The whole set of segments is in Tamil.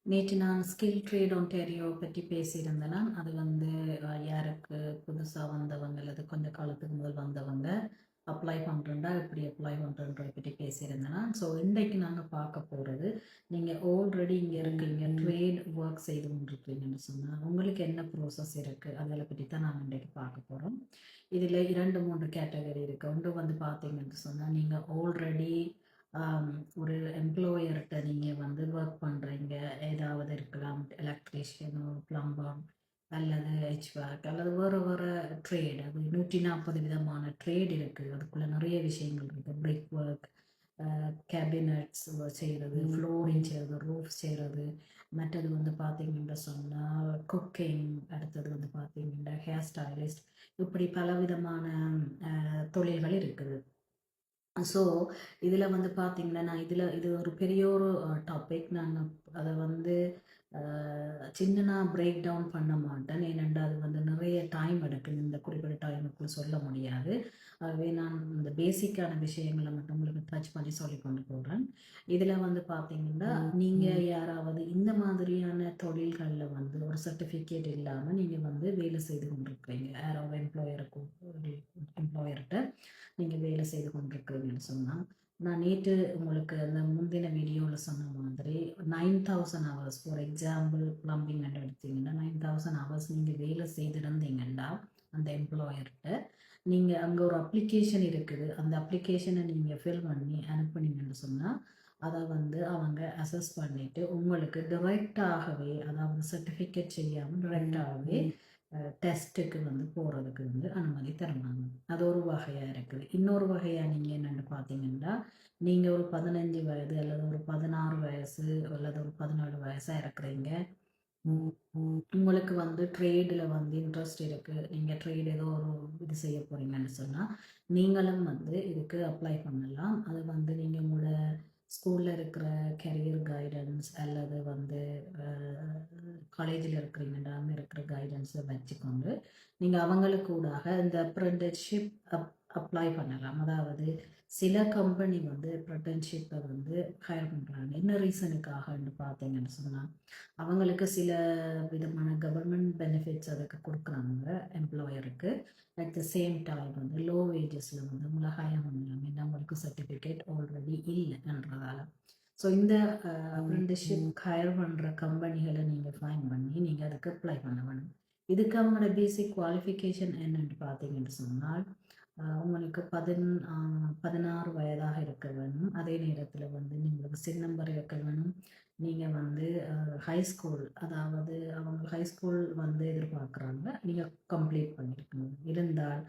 நேற்று நான் ஸ்கில் ட்ரேட் ஒன்டாரியோ பற்றி பேசியிருந்தேன்னா அது வந்து யாருக்கு புதுசாக வந்தவங்க அல்லது கொஞ்சம் காலத்துக்கு முதல் வந்தவங்க அப்ளை பண்ணுறேன்டா எப்படி அப்ளை பண்ணுறன்றதை பற்றி பேசியிருந்தேன்னா ஸோ இன்றைக்கு நாங்கள் பார்க்க போகிறது நீங்கள் ஆல்ரெடி இங்கே இருக்கீங்க ட்ரேட் ஒர்க் செய்து கொண்டிருக்கீங்கன்னு சொன்னால் உங்களுக்கு என்ன ப்ரோசஸ் இருக்குது அதில் பற்றி தான் நாங்கள் இன்றைக்கு பார்க்க போகிறோம். இதில் 2-3 கேட்டகரி இருக்குது. ஒன்று வந்து பார்த்தீங்கன்னு சொன்னால் நீங்கள் ஆல்ரெடி ஒரு எம்ப்ளாயர்கிட்ட நீங்கள் வந்து ஒர்க் பண்ணுறீங்க, ஏதாவது இருக்கலாம், எலக்ட்ரீஷியனோ ப்ளம்பர் அல்லது ஹெச்வேக் அல்லது வேறு வேறு ட்ரேட். அது 140 விதமான ட்ரேட் இருக்குது. அதுக்குள்ளே நிறைய விஷயங்கள் இருக்குது. பிரிக் ஒர்க், கேபினட்ஸ் செய்கிறது, ஃப்ளோரிங் செய்கிறது, ரூஃப் செய்கிறது, மற்றது வந்து பார்த்தீங்கன்னு சொன்னால் குக்கிங், அடுத்தது வந்து பார்த்தீங்கன்னா ஹேர் ஸ்டைலிஸ்ட், இப்படி பலவிதமான தொழில்கள் இருக்குது. ஸோ இதில் வந்து பார்த்தீங்கன்னா நான் இது ஒரு பெரிய ஒரு டாபிக். நான் அதை வந்து சின்னனா பிரேக் டவுன் பண்ண மாட்டேன். ஏனென்றா அது வந்து நிறைய டைம் எடுக்குது, இந்த குறிப்பிட்ட டைமுக்குள்ள சொல்ல முடியாது. ஆகவே நான் இந்த பேசிக்கான விஷயங்களை மட்டும் உங்களுக்கு டச் பண்ணி சொல்லி கொண்டு போகிறேன். இதில் வந்து பார்த்தீங்கன்னா நீங்கள் யாராவது இந்த மாதிரியான தொழில்களில் வந்து ஒரு சர்டிஃபிகேட் இல்லாமல் நீங்கள் வந்து வேலை செய்து கொண்டிருக்கிறீங்க, யாராவது எம்ப்ளாயர்கிட்ட நீங்கள் வேலை செய்து கொண்டிருக்கிறீங்கன்னு சொன்னால், நான் நேற்று உங்களுக்கு அந்த முந்தின வீடியோவில் சொன்ன மாதிரி 9000 ஹவர்ஸ் ஃபார் எக்ஸாம்பிள் ப்ளம்பிங் எடுத்தீங்கன்னா 9000 ஹவர்ஸ் நீங்கள் வேலை செய்திருந்தீங்கன்னா அந்த எம்ப்ளாயர்கிட்ட நீங்கள் அங்கே ஒரு அப்ளிகேஷன் இருக்குது. அந்த அப்ளிகேஷனை நீங்கள் ஃபில் பண்ணி அனுப்புனீங்கன்னு சொன்னால் அதை வந்து அவங்க அசஸ் பண்ணிவிட்டு உங்களுக்கு டிரெக்டாகவே, அதாவது சர்டிஃபிகேட் செய்யாமல் டிரெக்டாகவே டெஸ்ட்டுக்கு வந்து போகிறதுக்கு வந்து அனுமதி தருவாங்க. அது ஒரு வகையாக இருக்குது. இன்னொரு வகையாக நீங்கள் என்னென்னு பார்த்தீங்கன்னா, நீங்கள் ஒரு 15 வயது அல்லது ஒரு 16 வயசு அல்லது ஒரு 17 வயசாக இருக்கிறீங்க, உங்களுக்கு வந்து ட்ரேடில் வந்து இன்ட்ரெஸ்ட் இருக்குது, நீங்கள் ட்ரேட் ஏதோ ஒரு இது செய்ய போகிறீங்கன்னு சொன்னால் நீங்களும் வந்து இதுக்கு அப்ளை பண்ணலாம். அது வந்து நீங்கள் உங்களோட ஸ்கூலில் இருக்கிற கெரியர் கைடன்ஸ் அல்லது வந்து காலேஜில் இருக்கிறீங்கன்னா அங்கே இருக்கிற கைடன்ஸை வச்சுக்கொண்டு நீங்கள் அவங்களுக்கு கூடாக இந்த அப்ரெண்டிஸ்ஷிப் அப்ளை பண்ணலாம். அதாவது சில கம்பெனி வந்து அப்ரெண்டிஸ்ஷிப்பை வந்து ஹையர் பண்ணுறாங்க. என்ன ரீசனுக்காகன்னு பார்த்தீங்கன்னு சொன்னால் அவங்களுக்கு சில விதமான கவர்மெண்ட் பெனிஃபிட்ஸ் அதுக்கு கொடுக்குறாங்க எம்ப்ளாயருக்கு. அட் த சேம் டைம் வந்து லோ வேஜஸில் வந்து உங்களை ஹையர் பண்ணலாம், ஏன்னா உங்களுக்கு சர்டிஃபிகேட் ஆல்ரெடி இல்லைன்றதால. ஸோ இந்த அப்ரெண்டிஸ்ஷிப் ஹையர் பண்ணுற கம்பெனிகளை நீங்கள் ஃபைன் பண்ணி நீங்கள் அதுக்கு அப்ளை பண்ண வேணும். இதுக்கு அவங்களோட பேசிக் குவாலிஃபிகேஷன் என்னென்னு பார்த்தீங்கன்னு சொன்னால் உங்களுக்கு 16 வயதாக இருக்க வேணும். அதே நேரத்தில் வந்து உங்களுக்கு சின் நம்பர் இருக்க வேணும். நீங்கள் வந்து ஹை ஸ்கூல், அதாவது அவங்க ஹை ஸ்கூல் வந்து எதிர்பார்க்குறாங்க, நீங்கள் கம்ப்ளீட் பண்ணியிருக்கணும். இருந்தால்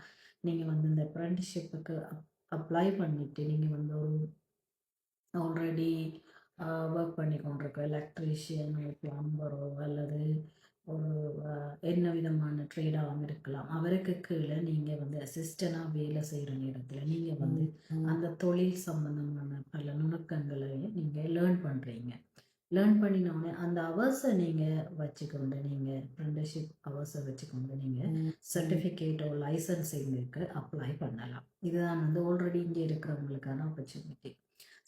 நீங்கள் வந்து இந்த அப்ரெண்டிஸ்ஷிப்புக்கு அப்ளை பண்ணிவிட்டு நீங்கள் வந்து ஒரு ஆல்ரெடி ஒர்க் பண்ணி கொண்டிருக்க எலக்ட்ரீஷியனோ ப்ளம்பரோ அல்லது ஒரு என்ன விதமான ட்ரேடாகவும் இருக்கலாம், அவருக்கு கீழே நீங்கள் வந்து அசிஸ்டண்டாக வேலை செய்கிற நேரத்தில் நீங்கள் வந்து அந்த தொழில் சம்பந்தமான பல நுணுக்கங்களையும் நீங்கள் லேர்ன் பண்ணுறீங்க. லேர்ன் பண்ணினோடனே அந்த அவர்ஸை நீங்கள் வச்சுக்கொண்டு, நீங்கள் அப்ரெண்டிஸ்ஷிப் அவர்ஸை வச்சுக்கொண்டு நீங்கள் சர்டிஃபிகேட்டோ லைசன்ஸிங்க்கு அப்ளை பண்ணலாம். இதுதான் வந்து ஆல்ரெடி இங்கே இருக்கிறவங்களுக்கான ஆப்பர்ச்சுனிட்டி.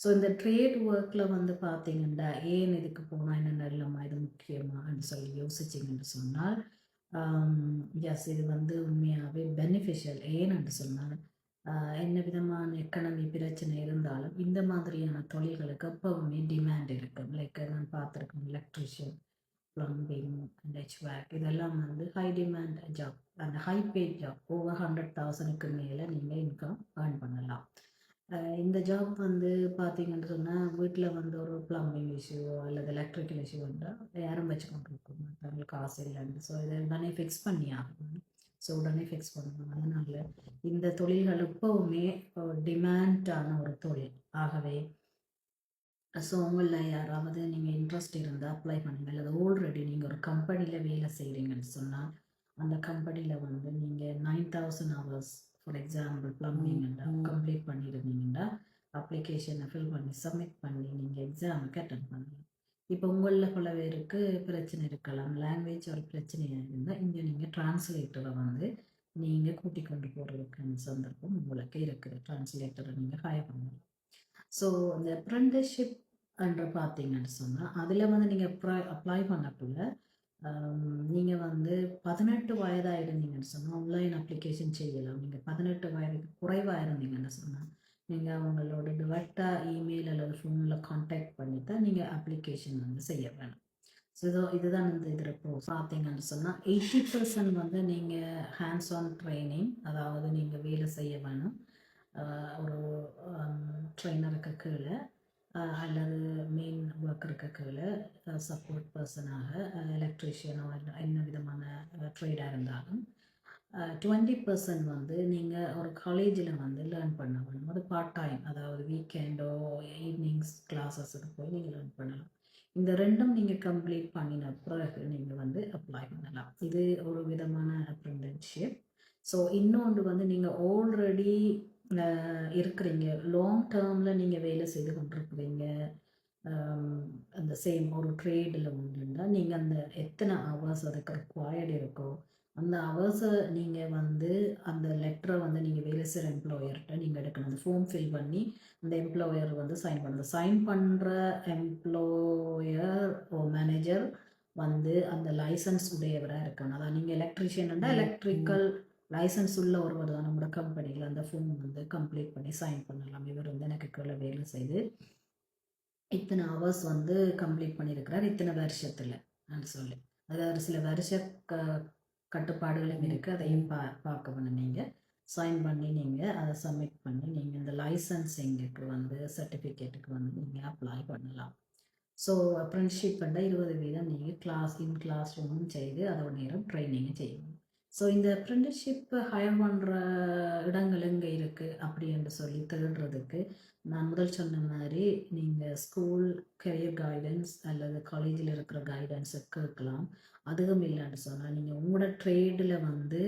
ஸோ இந்த ட்ரேட் ஒர்க்கில் வந்து பார்த்தீங்கன்னா ஏன் இதுக்கு போனால் என்ன இல்லைம்மா இது முக்கியமான்னு சொல்லி யோசிச்சிங்கன்னு சொன்னால் எஸ், இது வந்து உண்மையாகவே பெனிஃபிஷியல். ஏன்னு சொன்னால் என்ன விதமான எக்கனமி பிரச்சனை இருந்தாலும் இந்த மாதிரியான தொழில்களுக்கு எப்பவுமே டிமாண்ட் இருக்கும். லைக் நான் பார்த்துருக்கேன், எலக்ட்ரிஷியன், ப்ளம்பிங் அண்ட் ஹெச்வேக், இதெல்லாம் வந்து ஹை டிமாண்ட் ஜாப், அந்த ஹை பேட் ஜாப். ஓவர் 100,000க்கு மேலே நீங்கள் இன்கம் ஏர்ன் பண்ணலாம். இந்த ஜாப் வந்து பார்த்தீங்கன்னு சொன்னால் வீட்டில் வந்து ஒரு ப்ளம்பிங் இஷ்யூ அல்லது எலக்ட்ரிக்கல் இஷ்யூ வந்தால் யாரும் வச்சு கொண்டு இருக்க மாட்டாங்க, காசு இல்லைன்னு. ஸோ இதை உடனே ஃபிக்ஸ் பண்ணி ஆகணும். ஸோ உடனே ஃபிக்ஸ் பண்ணணும். அதனால் இந்த தொழில்கள் எப்போவுமே டிமாண்டான ஒரு தொழில். ஆகவே ஸோ உங்களில் யாராவது நீங்கள் இன்ட்ரெஸ்ட் இருந்தால் அப்ளை பண்ணுங்கள். அல்லது ஆல்ரெடி நீங்கள் ஒரு கம்பெனியில் வேலை செய்கிறீங்கன்னு சொன்னால் அந்த கம்பெனியில் வந்து நீங்கள் 9000 hours for example plumbing complete பண்ணியிருந்தீங்கன்னா அப்ளிகேஷனை ஃபில் பண்ணி சப்மிட் பண்ணி நீங்கள் எக்ஸாமுக்கு அட்டன் பண்ணலாம். இப்போ உங்களில் பல பேருக்கு பிரச்சனை இருக்கலாம், லாங்குவேஜ் ஒரு பிரச்சனையாக இருந்தால் இங்கே நீங்கள் டிரான்ஸ்லேட்டரை வந்து நீங்கள் கூட்டிக் கொண்டு போகிறதுக்கான சந்தர்ப்பம் உங்களுக்கு இருக்குது. டிரான்ஸ்லேட்டரை நீங்கள் ஹையர் பண்ணலாம். ஸோ இந்த அப்ரெண்டிஸ்ஷிப் என்று பார்த்தீங்கன்னு சொன்னால் அதில் வந்து நீங்கள் அப்ளை பண்ணக்குள்ள நீங்கள் வந்து 18 வயதாக இருந்தீங்கன்னு சொன்னால் ஆன்லைன் அப்ளிகேஷன் செய்யலாம். நீங்கள் 18 வயதுக்கு குறைவாக இருந்தீங்கன்னு சொன்னால் நீங்கள் அவங்களோட டிரெக்டாக இமெயில் அல்லது ஃபோனில் கான்டாக்ட் பண்ணி தான் நீங்கள் அப்ளிகேஷன் வந்து செய்ய வேணும். ஸோ இதுதான் இந்த இதில் பார்த்தீங்கன்னு சொன்னால் 80% வந்து நீங்கள் ஹேண்ட்ஸ் ஆன் ட்ரைனிங், அதாவது நீங்கள் வேலை செய்ய வேணும் ஒரு ட்ரெயினருக்கு கீழே அல்லது மெயின் ஒர்க்கருக்கு கீழே சப்போர்ட் பர்சனாக எலக்ட்ரிஷியனோ என்ன விதமான ட்ரேடாக இருந்தாலும் 20% வந்து நீங்கள் ஒரு காலேஜில் வந்து லேர்ன் பண்ண வேணும். அது பார்ட் டைம், அதாவது வீக்கெண்டோ ஈவினிங்ஸ் கிளாஸஸுக்கு போய் நீங்கள் லேர்ன் பண்ணலாம். இந்த ரெண்டும் நீங்கள் கம்ப்ளீட் பண்ணின பிறகு நீங்கள் வந்து அப்ளை பண்ணலாம். இது ஒரு விதமான அப்ரெண்டிஸ்ஷிப். ஸோ இன்னொன்று வந்து நீங்கள் ஆல்ரெடி இருக்கிறீங்க, லாங் டேர்மில் நீங்கள் வேலை செய்து கொண்டிருக்கிறீங்க, அந்த சேம் ஒரு ட்ரேடில் உண்டுன்னா நீங்கள் அந்த எத்தனை ஹவர்ஸ் அதுக்கு ரிக்வயர்டு இருக்கோ அந்த ஹவர்ஸை நீங்கள் வந்து அந்த லெட்டரை வந்து நீங்கள் வேலை செய்கிற எம்ப்ளாயர்கிட்ட நீங்கள் எடுக்கணும். அந்த ஃபார்ம் ஃபில் பண்ணி அந்த எம்ப்ளாயர் வந்து சைன் பண்ணணும். சைன் பண்ணுற எம்ப்ளாயர் ஓ மேனேஜர் வந்து அந்த லைசன்ஸ் உடையவராக இருக்கணும். அதான் நீங்கள் எலக்ட்ரிஷியன்னா எலக்ட்ரிக்கல் லைசன்ஸ் உள்ள ஒருவர் தான் நம்மளோட கம்பெனியில் அந்த ஃபார்ம் வந்து கம்ப்ளீட் பண்ணி சைன் பண்ணலாம். இவர் வந்து எனக்கு கீழே வேலை செய்து இத்தனை ஹவர்ஸ் வந்து கம்ப்ளீட் பண்ணியிருக்கிறார் இத்தனை வருஷத்தில் சொல்லி, அதாவது சில வருஷ கட்டுப்பாடுகளும் இருக்குது. அதையும் பார்க்க வேணும். நீங்கள் சைன் பண்ணி நீங்கள் அதை சப்மிட் பண்ணி நீங்கள் இந்த லைசன்ஸிங்குக்கு வந்து சர்டிஃபிகேட்டுக்கு வந்து நீங்கள் அப்ளை பண்ணலாம். ஸோ அப்ரெண்டிஸ்ஷிப் பண்ண 20% நீங்கள் கிளாஸ் ரூமும் செய்து அதோட நேரம் ட்ரைனிங்கும் செய்யணும். ஸோ இந்த அப்ரெண்டிஸ்ஷிப் ஹையர் பண்ணுற இடங்கள் எங்கே இருக்குது அப்படி என்று சொல்லி தேடுறதுக்கு நான் முதல் சொன்ன மாதிரி நீங்கள் ஸ்கூல் கரியர் கைடன்ஸ் அல்லது காலேஜில் இருக்கிற கைடன்ஸை கேட்கலாம். அதுவும் இல்லைன்னு சொன்னால் நீங்கள் உங்களோட ட்ரேடில் வந்து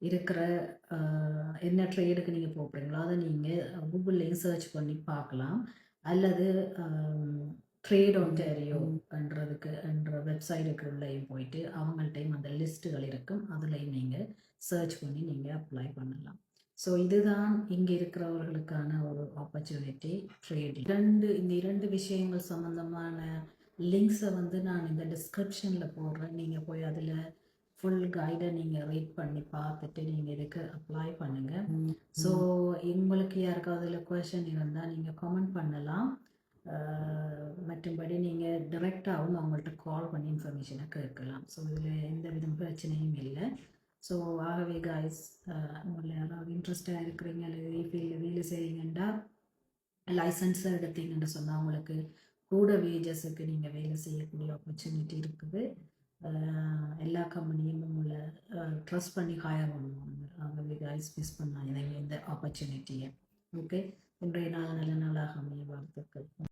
இருக்கிற என்ன ட்ரேடுக்கு நீங்கள் போகிறீங்களோ அதை நீங்கள் கூகுள்லேயும் சர்ச் பண்ணி பார்க்கலாம். அல்லது ட்ரேட் ஒன்டாரியோன்றதுக்கு என்ற வெப்சைட்டுக்கு உள்ளேயும் போயிட்டு அவங்கள்ட்டையும் அந்த லிஸ்ட்டுகள் இருக்கும், அதுலேயும் நீங்கள் சர்ச் பண்ணி நீங்கள் அப்ளை பண்ணலாம். ஸோ இதுதான் இங்கே இருக்கிறவர்களுக்கான ஒரு ஆப்பர்ச்சுனிட்டி ட்ரேடிங். இந்த இரண்டு விஷயங்கள் சம்மந்தமான லிங்க்ஸை வந்து நான் இந்த டிஸ்கிரிப்ஷனில் போடுறேன். நீங்கள் போய் அதில் ஃபுல் கைடை நீங்கள் ரீட் பண்ணி பார்த்துட்டு நீங்கள் இதுக்கு அப்ளை பண்ணுங்கள். ஸோ உங்களுக்கு யாருக்காவது அதில் கொஷன் இருந்தால் நீங்கள் கமெண்ட் பண்ணலாம். மற்றபடி நீங்கள் டிரெக்டாகவும் அவங்கள்ட்ட கால் பண்ணி இன்ஃபர்மேஷனை கேட்கலாம். ஸோ இதில் எந்த வித பிரச்சனையும் இல்லை. ஸோ ஆகவே காய்ஸ், உங்களை யாராவது இன்ட்ரெஸ்டாக இருக்கிறீங்க அல்லது ஃபீல்டில் வேலை செய்கிறீங்கன்னா லைசன்ஸை எடுத்தீங்கன்னு சொன்னால் உங்களுக்கு கூட வேஜஸுக்கு நீங்கள் வேலை செய்யக்கூடிய ஆப்பர்ச்சுனிட்டி இருக்குது. எல்லா கம்பெனியும் உங்களை ட்ரஸ்ட் பண்ணி ஹையர் பண்ணுவாங்க. ஆகவே காய்ஸ் மிஸ் பண்ணாங்க இந்த ஆப்பர்ச்சுனிட்டியை. ஓகே, இன்றைய நாள் நல்ல நாளாக அமைய வாழ்த்துக்கள்.